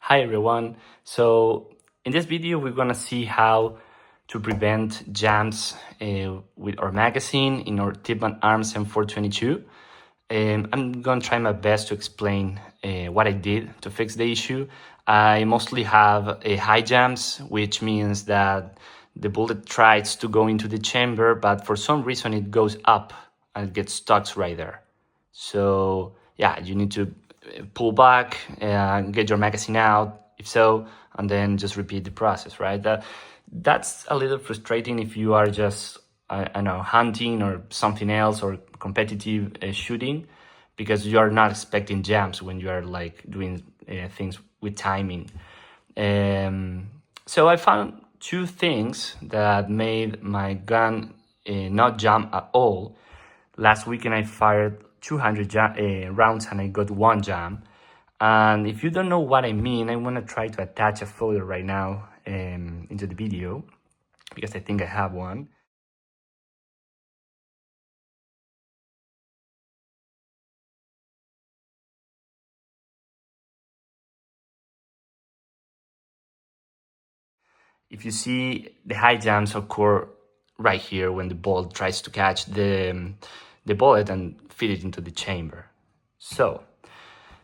Hi everyone. So in this video we're gonna see how to prevent jams with our magazine in our Tippmann arms m4-22. I'm gonna try my best to explain what I did to fix the issue. I mostly have a high jams, which means that the bullet tries to go into the chamber, but for some reason it goes up and it gets stuck right there. So yeah, you need to pull back, get your magazine out, if so, and then just repeat the process, right? That's a little frustrating if you are just, I know, hunting or something else or competitive shooting, because you are not expecting jams when you are like doing things with timing. So I found two things that made my gun not jam at all. Last weekend I fired 200 rounds and I got one jam. And if you don't know what I mean, I want to try to attach a photo right now into the video, because I think I have one. If you see, the high jams occur right here when the ball tries to catch the bullet and feed it into the chamber. So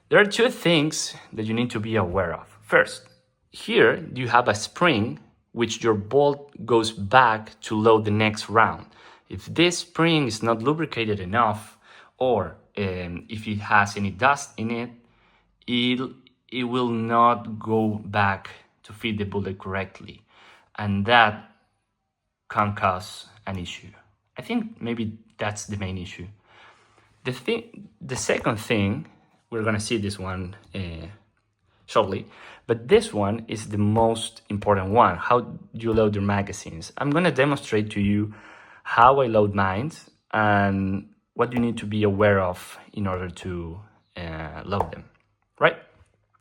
there are two things that you need to be aware of. First, here you have a spring which your bolt goes back to load the next round. If this spring is not lubricated enough, or if it has any dust in it, it will not go back to feed the bullet correctly. And that can cause an issue. I think maybe that's the main issue. The second thing, we're gonna see this one shortly, but this one is the most important one: how you load your magazines. I'm gonna demonstrate to you how I load mine and what you need to be aware of in order to load them. Right?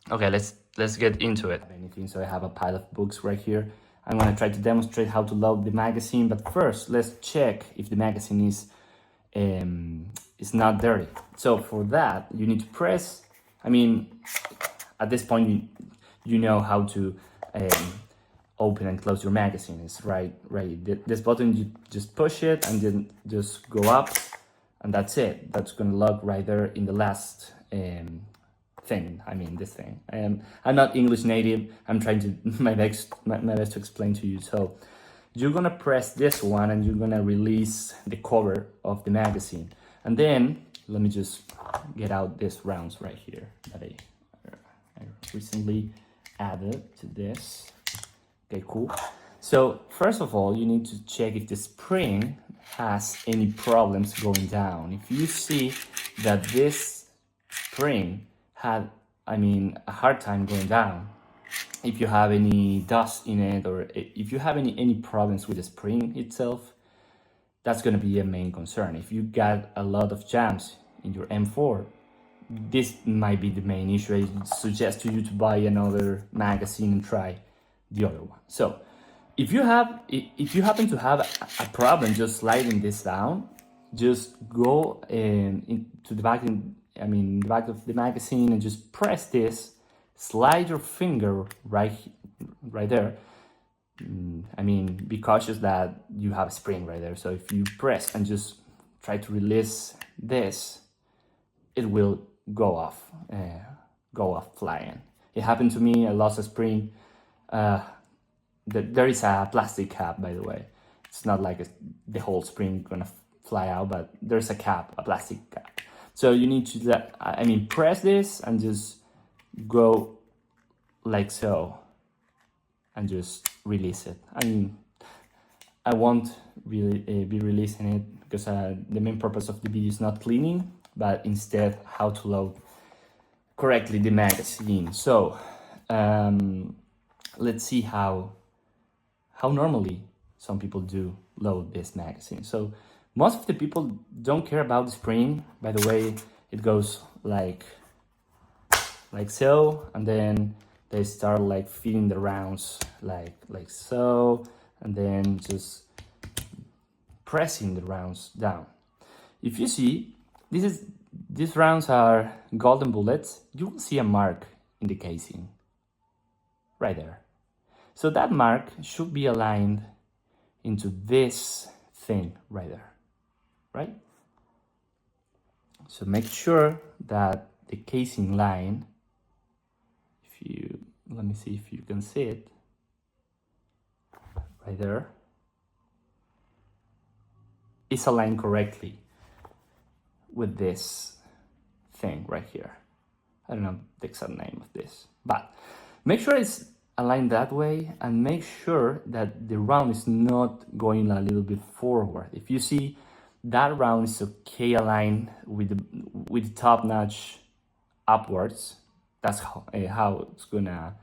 Okay, let's get into it. Anything? So I have a pile of books right here. I'm gonna try to demonstrate how to load the magazine, but first let's check if the magazine is not dirty. So for that, you need to press. I mean, at this point, you know how to open and close your magazine. It's right. This button, you just push it and then just go up, and that's it. That's gonna lock right there in the last thing. I mean, this thing. I'm not English native. I'm trying to my best to explain to you. So you're gonna press this one and you're gonna release the cover of the magazine. And then let me just get out these rounds right here that I recently added to this. Okay, cool. So first of all, you need to check if the spring has any problems going down. If you see that this spring had, a hard time going down, if you have any dust in it, or if you have any problems with the spring itself, that's going to be a main concern. If you got a lot of jams in your M4, this might be the main issue. I suggest to you to buy another magazine and try the other one. So if you happen to have a problem just sliding this down, just go into the back the back of the magazine and just press this, slide your finger right there. Be cautious that you have a spring right there. So if you press and just try to release this, it will go off flying. It happened to me. I lost a spring. There is a plastic cap, by the way. It's not like the whole spring gonna fly out, but there's a cap, a plastic cap. So you need to press this and just go like so, and just release it. I won't really be releasing it because the main purpose of the video is not cleaning, but instead how to load correctly the magazine. So let's see how normally some people do load this magazine. So most of the people don't care about the spring. By the way, it goes like so, and then they start like feeding the rounds like so, and then just pressing the rounds down. If you see, these rounds are golden bullets. You will see a mark in the casing. right there. So that mark should be aligned into this thing right there, right? So make sure that the casing line, let me see if you can see it, right there, is aligned correctly with this thing right here. I don't know the exact name of this, but make sure it's aligned that way, and make sure that the round is not going a little bit forward. If you see that round is okay aligned with the top notch upwards, that's how it's gonna,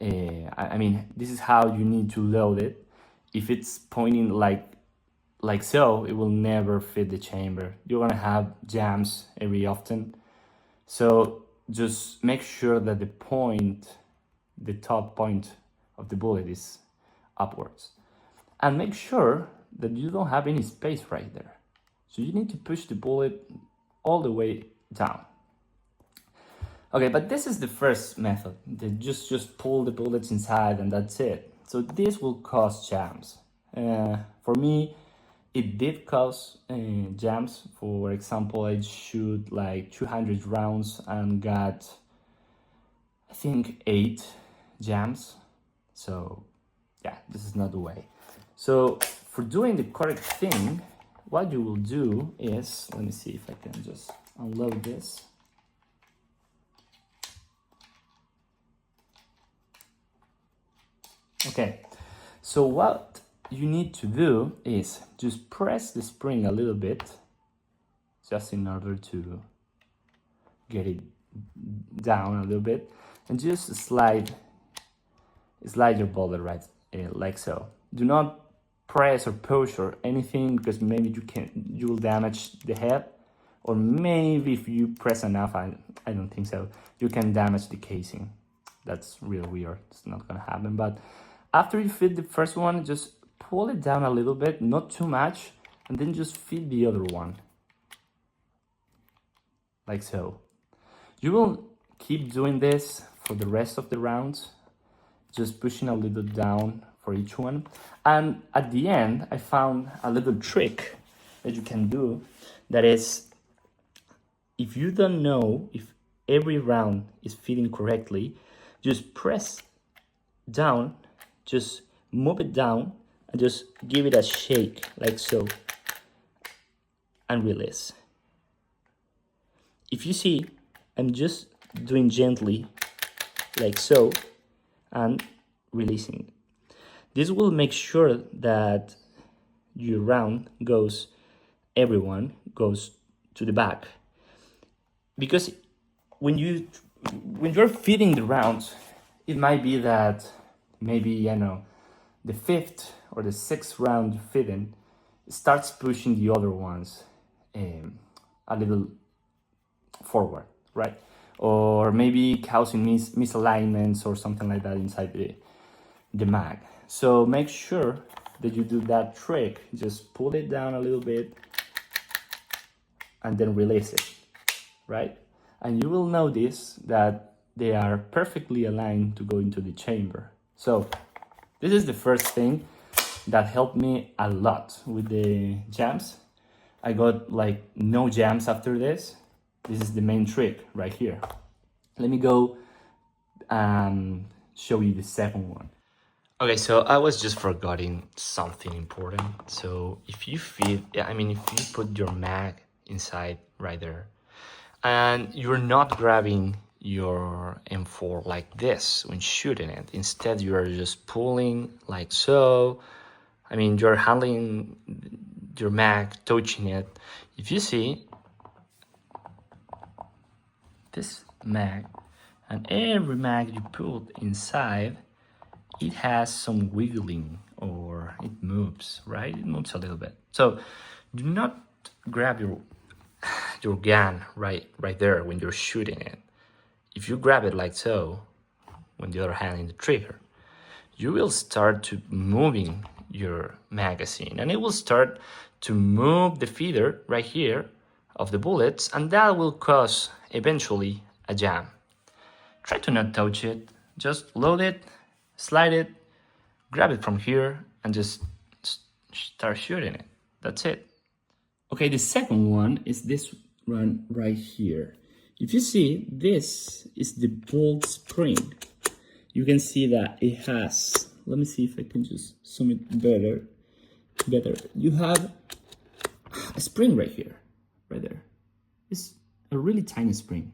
I mean, this is how you need to load it. If it's pointing like so, it will never fit the chamber. You're gonna have jams every often. So just make sure that the top point of the bullet is upwards. And make sure that you don't have any space right there. So you need to push the bullet all the way down. Okay, but this is the first method. Just pull the bullets inside and that's it. So this will cause jams. For me, it did cause jams. For example, I shoot like 200 rounds and got, I think, 8 jams. So yeah, this is not the way. So for doing the correct thing, what you will do is, let me see if I can just unload this. Okay, so what you need to do is just press the spring a little bit, just in order to get it down a little bit, and just slide your bullet right like so. Do not press or push or anything, because maybe you will damage the head, or maybe if you press enough, I don't think so, you can damage the casing. That's real weird. It's not gonna happen. But after you fit the first one, just pull it down a little bit, not too much, and then just fit the other one like so. You will keep doing this for the rest of the rounds, just pushing a little down for each one. And at the end, I found a little trick that you can do. That is, if you don't know if every round is fitting correctly, just press down, just move it down, and just give it a shake like so, and release. If you see, I'm just doing gently like so and releasing. This will make sure that your round everyone goes to the back. Because when you're feeding the rounds, it might be that maybe, the 5th or the 6th round you're feeding starts pushing the other ones a little forward, right? Or maybe causing misalignments or something like that inside the mag. So make sure that you do that trick. Just pull it down a little bit and then release it, right? And you will notice that they are perfectly aligned to go into the chamber. So this is the first thing that helped me a lot with the jams. I got like no jams after this. This is the main trick right here. Let me go and show you the second one. Okay, so I was just forgetting something important. So if you put your mag inside right there, and you're not grabbing your M4 like this when shooting it. Instead, you are just pulling like so. You're handling your mag, touching it. If you see this mag, and every mag you put inside, it has some wiggling, or it moves, right? It moves a little bit. So do not grab your gun right there when you're shooting it. If you grab it like so, when the other hand in the trigger, you will start to moving your magazine, and it will start to move the feeder right here of the bullets, and that will cause eventually a jam. Try to not touch it, just load it slide it, grab it from here, and just start shooting it. That's it. Okay, the second one is this one right here. If you see, this is the bolt spring. You can see that it has, let me see if I can just zoom it better. You have a spring right here, right there. It's a really tiny spring.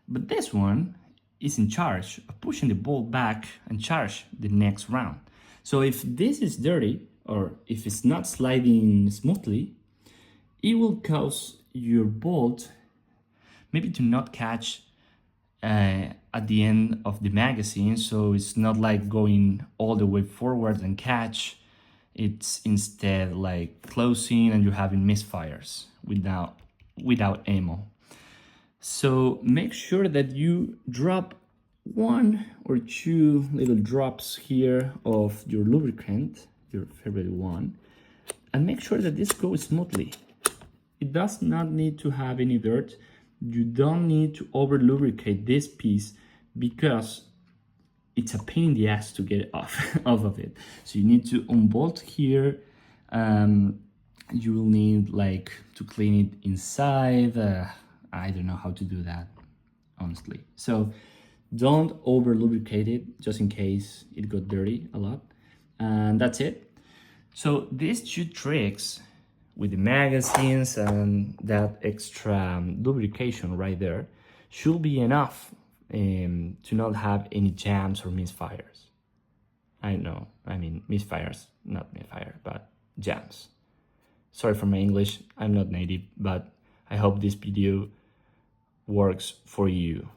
But this one is in charge of pushing the bolt back and charge the next round. So if this is dirty, or if it's not sliding smoothly, it will cause your bolt maybe to not catch at the end of the magazine. So it's not like going all the way forward and catch. It's instead like closing and you're having misfires without ammo. So make sure that you drop 1 or 2 little drops here of your lubricant, your favorite one, and make sure that this goes smoothly. It does not need to have any dirt. You don't need to over lubricate this piece because it's a pain in the ass to get it off of it. So you need to unbolt here. You will need like to clean it inside. I don't know how to do that, honestly. So don't over lubricate it just in case it got dirty a lot. And that's it. So these 2 tricks with the magazines and that extra lubrication right there should be enough to not have any jams or misfires. I know, I mean misfires, not misfire, but jams. Sorry for my English, I'm not native, but I hope this video works for you.